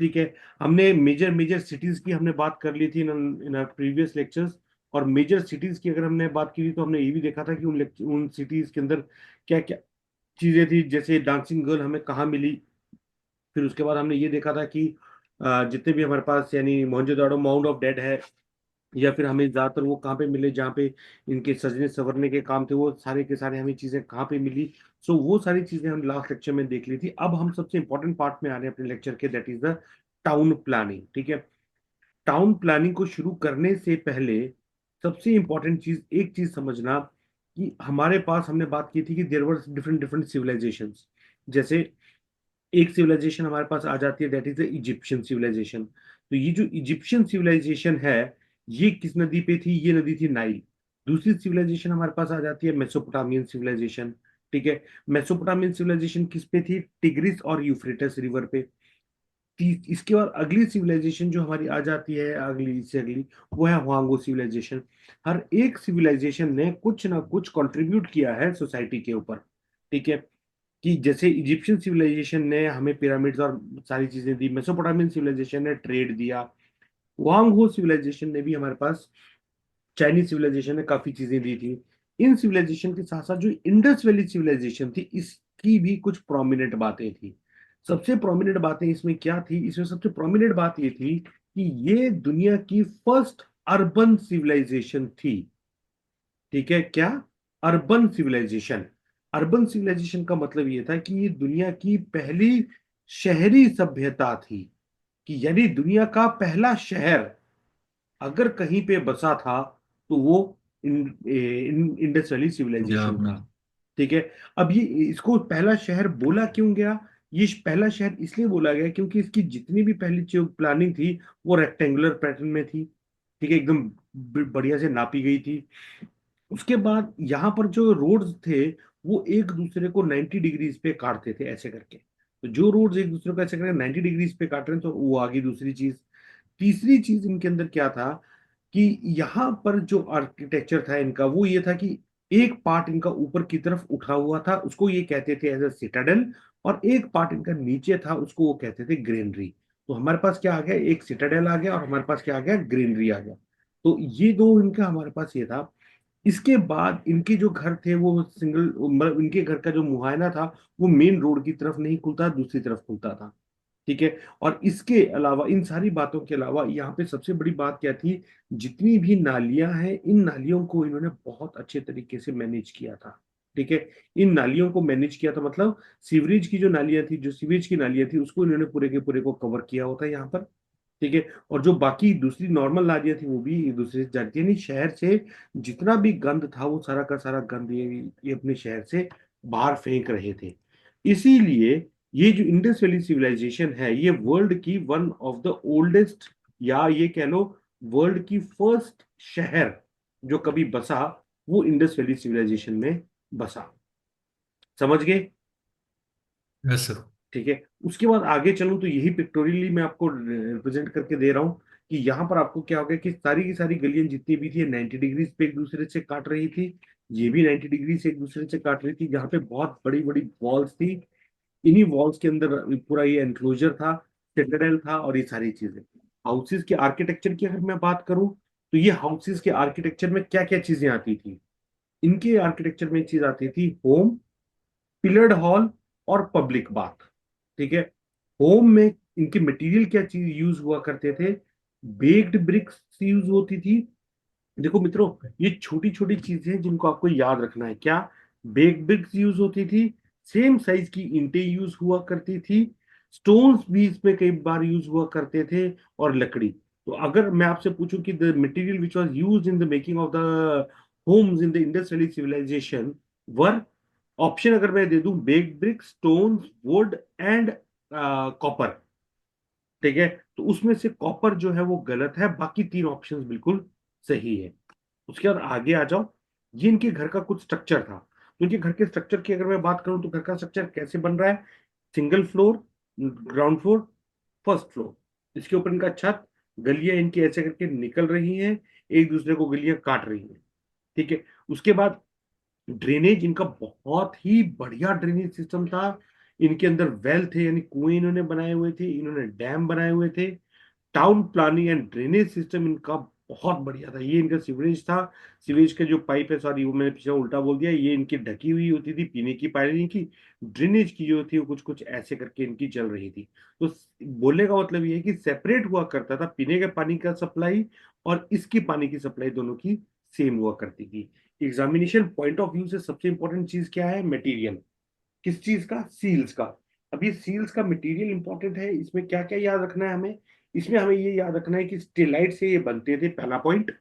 ठीक है। हमने मेजर मेजर सिटीज की हमने बात कर ली थी इन प्रीवियस लेक्चर्स। और मेजर सिटीज की अगर हमने बात की थी तो हमने ये भी देखा था कि उन सिटीज के अंदर क्या क्या चीजें थी, जैसे डांसिंग गर्ल हमें कहाँ मिली। फिर उसके बाद हमने ये देखा था कि जितने भी हमारे पास यानी मोहनजोदाड़ो माउंट ऑफ डेड है, या फिर हमें ज्यादातर वो कहाँ पे मिले जहाँ पे इनके सजने संवरने के काम थे, वो सारे के सारे हमें चीजें कहाँ पे मिली। सो वो सारी चीजें हम लास्ट लेक्चर में देख ली थी। अब हम सबसे इंपॉर्टेंट पार्ट में आ रहे हैं अपने लेक्चर के, that is the town planning. ठीक है। टाउन प्लानिंग को शुरू करने से पहले सबसे इंपॉर्टेंट चीज, एक चीज समझना कि हमारे पास हमने बात की थी कि there were different different civilizations. जैसे एक सिविलाइजेशन हमारे पास आ जाती है, that is the Egyptian civilization. तो ये जो इजिप्शियन सिविलाइजेशन है, ये किस नदी पे थी? ये नदी थी नाइल। दूसरी सिविलाइजेशन हमारे पास आ जाती है मेसोपोटामियन सिविलाइजेशन। ठीक है। मेसोपोटामियन सिविलाइजेशन किस पे थी? टिग्रिस और यूफ्रेटस रिवर पे। इसके बाद अगली सिविलाइजेशन जो हमारी आ जाती है, अगली से अगली, वो है हुआंगो सिविलाइजेशन। हर एक सिविलाइजेशन ने कुछ ना कुछ कंट्रीब्यूट किया है सोसाइटी के ऊपर। ठीक है। कि जैसे इजिप्शियन सिविलाइजेशन ने हमें पिरामिड्स और सारी चीजें दी, मेसोपोटामियन सिविलाइजेशन ने ट्रेड दिया, वांग हो सिविलाइजेशन ने भी हमारे पास, चाइनीज सिविलाइजेशन ने काफी चीजें दी थी। इन सिविलाइजेशन के साथ साथ जो इंडस वैली सिविलाइजेशन थी, इसकी भी कुछ प्रोमिनेंट बातें थी। सबसे प्रोमिनेंट बातें इसमें क्या थी? इसमें सबसे प्रोमिनेंट बात ये थी कि ये दुनिया की फर्स्ट अर्बन सिविलाइजेशन थी। ठीक है। क्या? Urban civilisation. अर्बन सिविलाइजेशन का मतलब ये था कि ये दुनिया की पहली शहरी सभ्यता थी। कि यानी दुनिया का पहला शहर अगर कहीं पे बसा था तो वो इंडस वैली सिविलाइजेशन पंजाब में। था। ठीक है। अब ये इसको पहला शहर बोला क्यों गया? ये पहला शहर इसलिए बोला गया क्योंकि इसकी जितनी भी पहली जो प्लानिंग थी वो रेक्टेंगुलर पैटर्न में थी। ठीक है। एकदम बढ़िया से नापी गई थी। उसके बाद यहाँ पर जो रोड्स थे वो एक दूसरे को 90 डिग्रीज पे काटते थे ऐसे करके। तो जो रोड्स एक दूसरे को ऐसे करके 90 डिग्रीज पे काट रहे हैं तो वो आ गई दूसरी चीज। तीसरी चीज इनके अंदर क्या था कि यहाँ पर जो आर्किटेक्चर था इनका वो ये था कि एक पार्ट इनका ऊपर की तरफ उठा हुआ था, उसको ये कहते थे एज अ सिटाडेल। और एक पार्ट इनका नीचे था, उसको वो कहते थे ग्रेनरी। तो हमारे पास क्या आ गया? एक सिटाडेल आ गया और हमारे पास क्या आ गया? ग्रेनरी आ गया। तो ये दो इनका हमारे पास ये था। इसके बाद इनके जो घर थे वो सिंगल, मतलब इनके घर का जो मुहायना था वो मेन रोड की तरफ नहीं खुलता, दूसरी तरफ खुलता था। ठीक है। और इसके अलावा, इन सारी बातों के अलावा, यहाँ पे सबसे बड़ी बात क्या थी? जितनी भी नालियां हैं, इन नालियों को इन्होंने बहुत अच्छे तरीके से मैनेज किया था। ठीक है। इन नालियों को मैनेज किया था मतलब सीवरेज की जो नालियां थी, जो सीवेज की नालियां थी, उसको इन्होंने पूरे के पूरे को कवर किया होता है यहाँ पर। ठीक है। और जो बाकी दूसरी नॉर्मल नालियां थी वो भी एक दूसरे से जाती थी, यानी शहर से जितना भी गंद था वो सारा का सारा गंद ये अपने शहर से बाहर फेंक रहे थे। इसीलिए ये जो इंडस वैली सिविलाइजेशन है, ये वर्ल्ड की वन ऑफ द ओल्डेस्ट, या ये कह लो वर्ल्ड की फर्स्ट शहर जो कभी बसा, वो इंडस वैली सिविलाइजेशन में बसा। समझ गए? Yes sir. ठीक है। उसके बाद आगे चलूं तो यही पिक्टोरियली मैं आपको रिप्रेजेंट करके दे रहा हूं कि यहाँ पर आपको क्या हो गया कि सारी की सारी गलियां जितनी भी थी 90 डिग्रीज पे एक दूसरे से काट रही थी। ये भी 90 डिग्री से एक दूसरे से काट रही थी। यहाँ पे बहुत बड़ी बड़ी वॉल्स थी। इन्हीं वॉल्स के अंदर पूरा ये एंक्लोजर था, सिटाडेल था, और ये सारी चीजें। हाउसेस के आर्किटेक्चर की अगर मैं बात करूं तो ये हाउसेस के आर्किटेक्चर में क्या क्या चीजें आती थी? इनके आर्किटेक्चर में एक चीज आती थी, होम, पिलर्ड हॉल और पब्लिक बाथ। ठीक है। होम में इनके मटेरियल क्या चीज यूज हुआ करते थे? बेक्ड ब्रिक्स यूज होती थी। देखो मित्रों, ये छोटी छोटी चीजें हैं जिनको आपको याद रखना है। क्या? बेक्ड ब्रिक्स यूज होती थी, सेम साइज की ईंटें यूज हुआ करती थी, स्टोन्स भी इसमें कई बार यूज हुआ करते थे, और लकड़ी। तो अगर मैं आपसे पूछूं कि the material which was used in the making of the homes in the Indus valley civilization were, option अगर मैं दे दूं, baked brick, stones, wood and copper. ठीक है। तो उसमें से कॉपर जो है वो गलत है, बाकी तीन ऑप्शंस बिल्कुल सही है। उसके बाद आगे आ जाओ। ये इनके घर का कुछ स्ट्रक्चर था। तो इनके घर के स्ट्रक्चर की अगर मैं बात करूं तो घर का स्ट्रक्चर कैसे बन रहा है? Single floor, ground floor, first floor. इसके ऊपर इनका छत, गलियां इनकी ऐसे करके निकल रही हैं, एक दूसरे को गलियां काट रही हैं। ठीक है। उसके बाद ड्रेनेज इनका बहुत ही बढ़िया ड्रेनेज सिस्टम था। इनके अंदर वेल थे, यानी कुएं इन्होंने बनाए हुए थे, इन्होंने डैम बनाए हुए थे। Town planning and drainage system इनका बहुत बढ़िया था। ये इनका सीवरेज था। सीवेज का जो पाइप है, सॉरी वो मैंने पीछे उल्टा बोल दिया, ये इनकी ढकी हुई होती थी पीने की पानी की। ड्रेनेज की जो थी वो कुछ कुछ ऐसे करके इनकी चल रही थी। तो बोलने का मतलब ये है कि सेपरेट हुआ करता था पीने के पानी का सप्लाई, और इसकी पानी की सप्लाई दोनों की सेम हुआ करती थी। एग्जामिनेशन पॉइंट ऑफ व्यू से सबसे इंपॉर्टेंट चीज क्या है? मटेरियल। किस चीज का? सील्स का। अब ये सील्स का मटेरियल इंपॉर्टेंट है। इसमें क्या क्या याद रखना है हमें? इसमें हमें ये याद रखना है कि स्टेलाइट से ये बनते थे, पहला पॉइंट,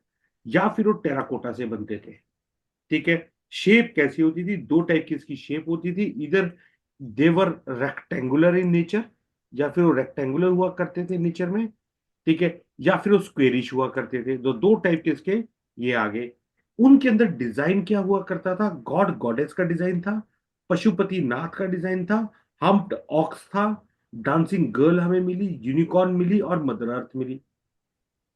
या फिर वो टेराकोटा से बनते थे। ठीक है। शेप कैसी होती थी? दो टाइप की इसकी शेप होती थी। इधर देवर रेक्टेंगुलर इन नेचर, या फिर वो रेक्टेंगुलर हुआ करते थे नेचर में। ठीक है। या फिर वो स्क्वेरिश हुआ करते थे। दो दो टाइप के इसके ये आगे। उनके अंदर डिजाइन क्या हुआ करता था? गॉड गॉडेस का डिजाइन था, पशुपति नाथ का डिजाइन था, हम्प्ड ऑक्स था, डांसिंग गर्ल हमें मिली, यूनिकॉर्न मिली, और मदर अर्थ मिली।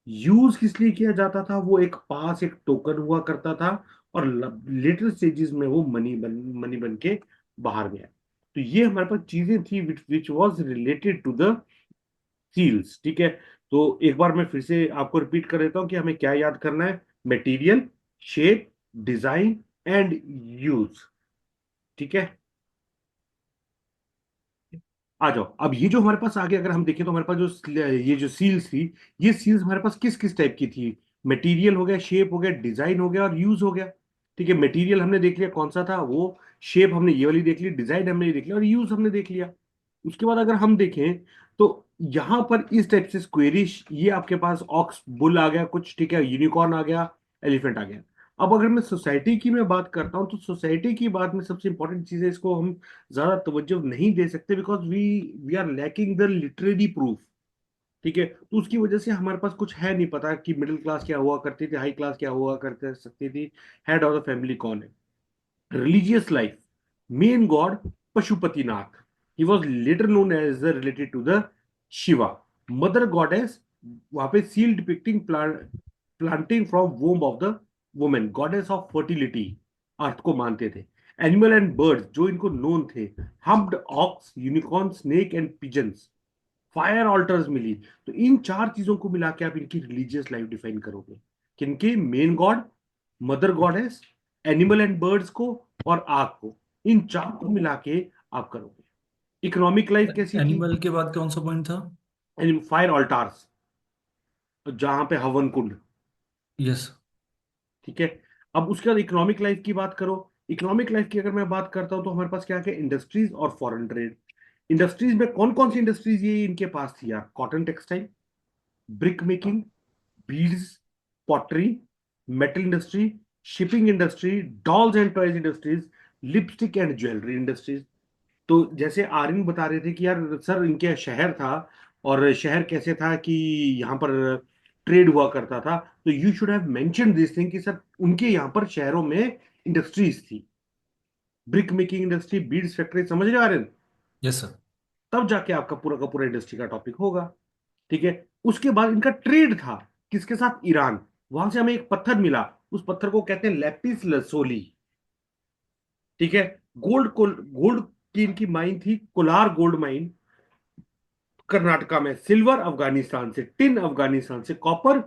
यूज किस लिए किया जाता था? वो एक पास, एक टोकन हुआ करता था, और लेटर स्टेजेस में वो मनी बन के बाहर गया। तो ये हमारे पास चीजें थी which was related to the seals. ठीक है। तो एक बार मैं फिर से आपको रिपीट कर देता हूं कि हमें क्या याद करना है? Material, shape, design and use. ठीक है। आ जाओ, अब ये जो हमारे पास आगे अगर हम देखें तो हमारे पास जो ये जो सील्स थी, ये सील्स हमारे पास किस किस टाइप की थी? मटेरियल हो गया, शेप हो गया, डिजाइन हो गया, और यूज हो गया। ठीक है। मटेरियल हमने देख लिया कौन सा था वो, शेप हमने ये वाली देख ली, डिजाइन हमने ये देख लिया, और यूज हमने देख लिया। उसके बाद अगर हम देखें तो यहां पर इस टाइप से स्क्वेरिश, ये आपके पास ऑक्स बुल आ गया कुछ, ठीक है, यूनिकॉर्न आ गया, एलिफेंट आ गया। अब अगर मैं सोसाइटी की मैं बात करता हूं तो सोसाइटी की बात में सबसे इंपॉर्टेंट चीज है, इसको हम ज्यादा तवज्जो नहीं दे सकते because we we are lacking the literary proof. ठीक है। तो उसकी वजह से हमारे पास कुछ है नहीं पता कि मिडिल क्लास क्या हुआ करती थी, हाई क्लास क्या हुआ करते सकती थी, हेड ऑफ द फैमिली कौन है। religious life, main god Pashupatinath. He was later known as related to the Shiva. Mother goddess, वहां पे seal depicting planting from womb of the woman, goddess of fertility, अर्थ को मानते थे। Animal and birds जो इनको known थे, humped ox, unicorn, snake and pigeons, fire altars मिली। तो इन चार चीजों को मिला के आप इनकी रिलीजियस लाइफ डिफाइन करोगे। किनके? Main God, mother goddess, animal and birds को, और आग को। इन चार को मिला के आप करोगे। इकोनॉमिक लाइफ कैसी थी? एनिमल के बाद कौन सा पॉइंट था? फायर ऑल्टार्स, जहां पे हवन कुंड। यस। ठीक है। अब उसके बाद इकोनॉमिक लाइफ की बात करो। इकोनॉमिक लाइफ की अगर मैं बात करता हूं तो हमारे पास क्या क्या? इंडस्ट्रीज और फॉरेन ट्रेड। इंडस्ट्रीज में कौन कौन सी इंडस्ट्रीज ये इनके पास थी यार? Cotton textile, brick making, beads, pottery, metal industry, shipping industry, dolls and toys industries, lipstick and jewellery industries. तो जैसे आर्यन बता रहे थे कि यार सर इनके शहर था, और शहर कैसे था कि यहाँ पर ट्रेड हुआ करता था, तो you should have mention this thing कि सर उनके यहाँ पर शहरों में इंडस्ट्रीज थी, brick making industry, beads factory. समझ रहे हो आर्यन? Yes sir. तब जाके आपका पूरा का पूरा इंडस्ट्री का टॉपिक होगा। ठीक है। उसके बाद इनका ट्रेड था किसके साथ? ईरान। वहां से हमें एक पत्थर मिला, उस पत्थर को कहते हैं लेपिस लसोली। ठीक है। गोल्ड की इनकी माइन थी, कोलार गोल्ड माइन कर्नाटका में, सिल्वर अफगानिस्तान से, टिन अफगानिस्तान से, कॉपर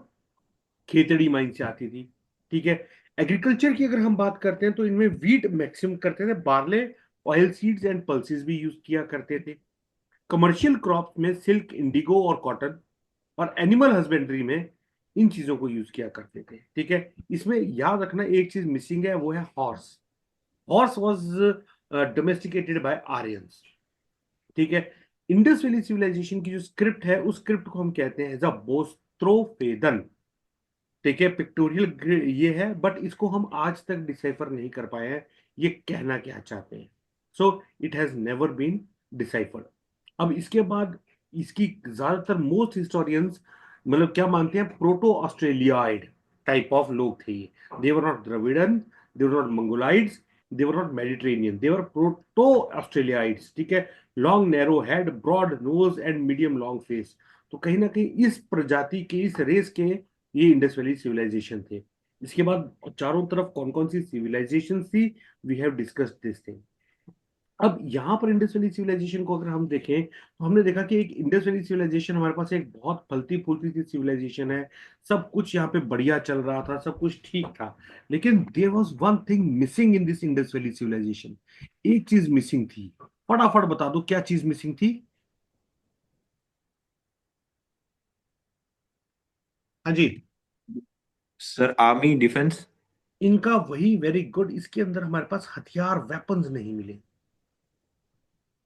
खेतड़ी माइन से आती थी। ठीक है। एग्रीकल्चर की अगर हम बात करते हैं तो इनमें वीट मैक्सिमम करते थे, barley, oil seeds and pulses भी यूज किया करते थे। कमर्शियल क्रॉप्स में सिल्क, इंडिगो और कॉटन, और एनिमल हस्बेंड्री में इन चीजों को यूज किया करते थे। ठीक है। इसमें याद रखना एक चीज मिसिंग है, वो है horse. Horse was domesticated by Aryans. ठीक है। इंडस वैली सिविलाइजेशन की जो स्क्रिप्ट है, उस स्क्रिप्ट को हम कहते हैं एज अ बोस्ट्रोफेदन। ठीक है। पिक्टोरियल ये है, बट इसको हम आज तक डिसाइफर नहीं कर पाए हैं, ये कहना क्या चाहते हैं। So it has never been deciphered. अब इसके बाद इसकी ज्यादातर मोस्ट हिस्टोरियंस मतलब क्या मानते हैं? प्रोटो ऑस्ट्रेलियाइड टाइप ऑफ लोग थे ये। They were not Dravidian, they were not Mongoloids, they were not Mediterranean, they were proto Australoids. ठीक है। Long narrow head, broad nose and medium long face. तो कहीं ना कहीं इस प्रजाति के, इस रेस के ये इंडस वैली सिविलाइजेशन थे। इसके बाद चारों तरफ कौन कौन सी सिविलाइजेशन थी? We have discussed this thing. अब यहाँ पर इंडस वैली सिविलाइजेशन को अगर हम देखें तो हमने देखा कि एक इंडस वैली सिविलाइजेशन हमारे पास एक बहुत फलती फूलती सी सिविलाइजेशन है। सब कुछ यहाँ पे बढ़िया चल रहा था, सब कुछ ठीक था। लेकिन there was one thing missing in this Indus valley civilization. एक चीज मिसिंग थी। फटाफट बता दो क्या चीज मिसिंग थी। हाँ जी। Sir army defence. इनका वही, वेरी गुड, इसके अंदर हमारे पास हथियार, वेपन्स नहीं मिले।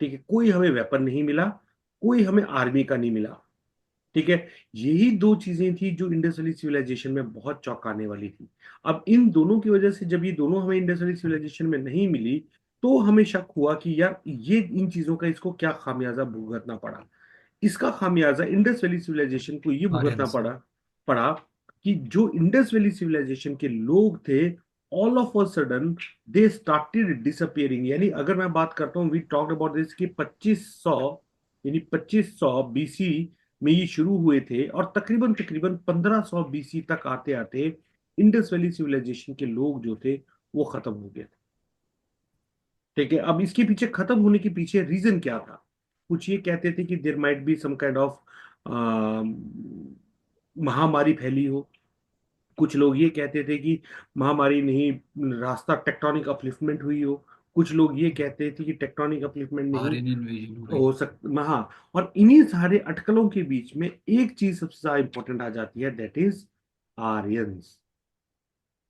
ठीक है, कोई हमें वेपन नहीं मिला, कोई हमें आर्मी का नहीं मिला। ठीक है। यही दो चीजें थी जो इंडस वैली सिविलाइजेशन में बहुत चौंकाने वाली थी। अब इन दोनों की वजह से जब ये दोनों हमें इंडस वैली सिविलाइजेशन में नहीं मिली, तो हमें शक हुआ कि यार ये इन चीजों का इसको क्या खामियाजा भुगतना पड़ा। इसका खामियाजा इंडस वैली सिविलाइजेशन को ये भुगतना आर्यंस। पड़ा पड़ा कि जो इंडस वैली सिविलाइजेशन के लोग थे, all of a sudden they started disappearing. यानी अगर मैं बात करता हूँ, वी टॉक्ड अबाउट दिस कि 2500, यानी 2500 बीसी में ये शुरू हुए थे और तकरीबन तकरीबन 1500 बीसी तक आते आते इंडस वैली सिविलाइजेशन के लोग जो थे वो खत्म हो गए थे। ठीक है। अब इसके पीछे खत्म होने के पीछे रीजन क्या था? कुछ ये कहते थे कि there might be some kind of महामारी फैली हो। कुछ लोग ये कहते थे कि महामारी नहीं, रास्ता टेक्टोनिक अपलिफ्टमेंट हुई हो। कुछ लोग ये कहते थे कि टेक्टोनिक अपलिफ्टमेंट नहीं आर्यन इन्वेजन हो गई। हो सकता। हाँ। और इन्हीं सारे अटकलों के बीच में एक चीज सबसे ज्यादा इंपॉर्टेंट आ जाती है, दैट इज आर्यंस।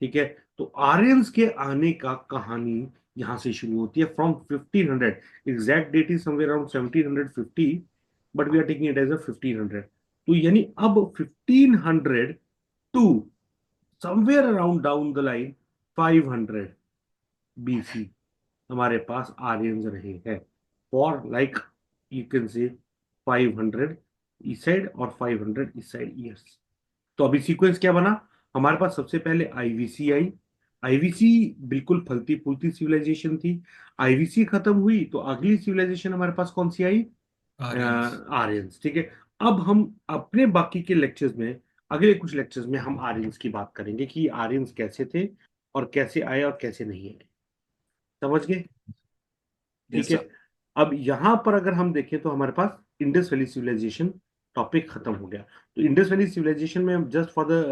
ठीक है। तो आर्यंस के आने का कहानी यहां से शुरू होती है from 1500। Exact date is somewhere around 1750, but we are taking it as a 1500। तो यानी अब 1500 to somewhere around down the line 500 BC हमारे पास आर्यंस रहे हैं for like, you can say 500 इस साइड और 500 इस साइड ईयर्स। तो अभी सीक्वेंस क्या बना? हमारे पास सबसे पहले आईवीसी आई। आईवीसी बिल्कुल फलती फूलती सिविलाइजेशन थी। आईवीसी खत्म हुई तो अगली सिविलाइजेशन हमारे पास कौन सी आई? आर्यंस। आर्यंस। ठीक है। अब हम अपने बाकी के लेक्चर्स में, अगले कुछ लेक्चर्स में हम आर्यंस की बात करेंगे कि आर्यंस कैसे थे और कैसे आए और कैसे नहीं आए। समझ गए? ठीक यस है। सर। अब यहां पर अगर हम देखें तो हमारे पास इंडस वैली सिविलाइजेशन टॉपिक खत्म हो गया। तो इंडस वैली सिविलाइजेशन में जस्ट फॉर द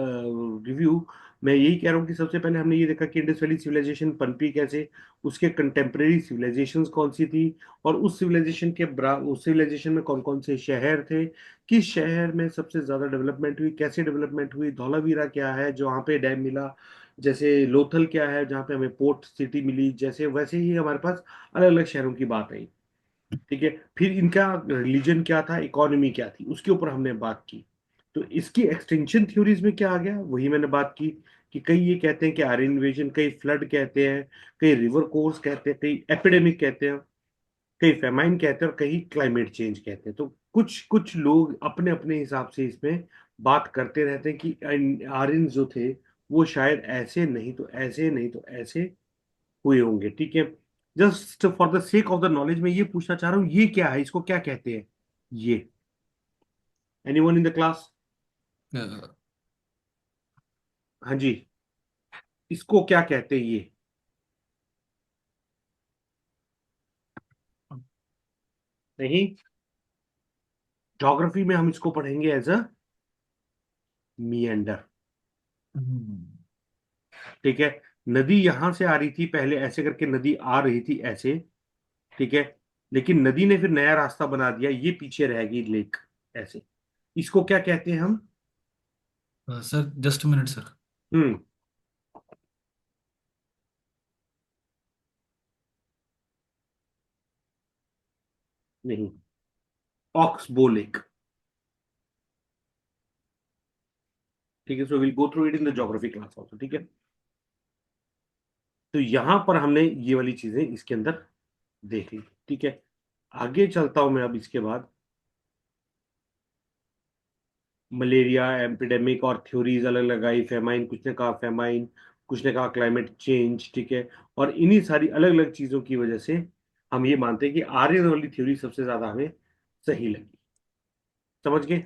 रिव्यू मैं यही कह रहा हूँ कि सबसे पहले हमने ये देखा कि इंडस वैली सिविलाइजेशन पनपी कैसे, उसके कंटेम्प्रेरी सिविलाइजेशंस कौन सी थी, और उस सिविलाइजेशन में कौन कौन से शहर थे, किस शहर में सबसे ज्यादा डेवलपमेंट हुई, कैसे डेवलपमेंट हुई, धौलावीरा क्या है जो वहाँ पे डैम मिला, जैसे लोथल क्या है जहाँ पे हमें पोर्ट सिटी मिली, जैसे वैसे ही हमारे पास अलग अलग शहरों की बात आई। ठीक है। फिर इनका रिलीजन क्या था, इकोनॉमी क्या थी, उसके ऊपर हमने बात की। तो इसकी एक्सटेंशन थ्योरीज में क्या आ गया, वही मैंने बात की कि कई ये कहते हैं कि आर्यन इन्वेजन, कई फ्लड कहते हैं, कई रिवर कोर्स कहते हैं, कई एपिडेमिक कहते हैं, कई फेमाइन कहते हैं और कई क्लाइमेट चेंज कहते हैं। तो कुछ कुछ लोग अपने अपने हिसाब से इसमें बात करते रहते हैं कि आर्यन जो थे वो शायद ऐसे नहीं तो ऐसे, नहीं तो ऐसे हुए होंगे। ठीक है। Just for the sake of the knowledge मैं ये पूछना चाह रहा हूँ, ये क्या है, इसको क्या कहते हैं? ये एनीवन इन द क्लास? हाँ जी। इसको क्या कहते हैं ये? नहीं, ज्योग्राफी में हम इसको पढ़ेंगे एज अ मिएंडर। ठीक है। नदी यहां से आ रही थी पहले, ऐसे करके नदी आ रही थी ऐसे। ठीक है। लेकिन नदी ने फिर नया रास्ता बना दिया, ये पीछे रह गई लेक ऐसे। इसको क्या कहते हैं हम? Sir just minute sir. Hmm. नहीं, ऑक्सबो लेक। ठीक है। So will go through it in the geography class also. ठीक है। तो यहां पर हमने ये वाली चीजें इसके अंदर देख ली। ठीक है। आगे चलता हूं मैं अब इसके बाद। मलेरिया एपिडेमिक और थ्योरीज अलग लगाई, फेमाइन, कुछ ने कहा फेमाइन, कुछ ने कहा क्लाइमेट चेंज। ठीक है। और इन्हीं सारी अलग अलग चीजों की वजह से हम ये मानते हैं कि आर्यन वाली थ्योरी सबसे ज्यादा हमें सही लगी। समझ गए?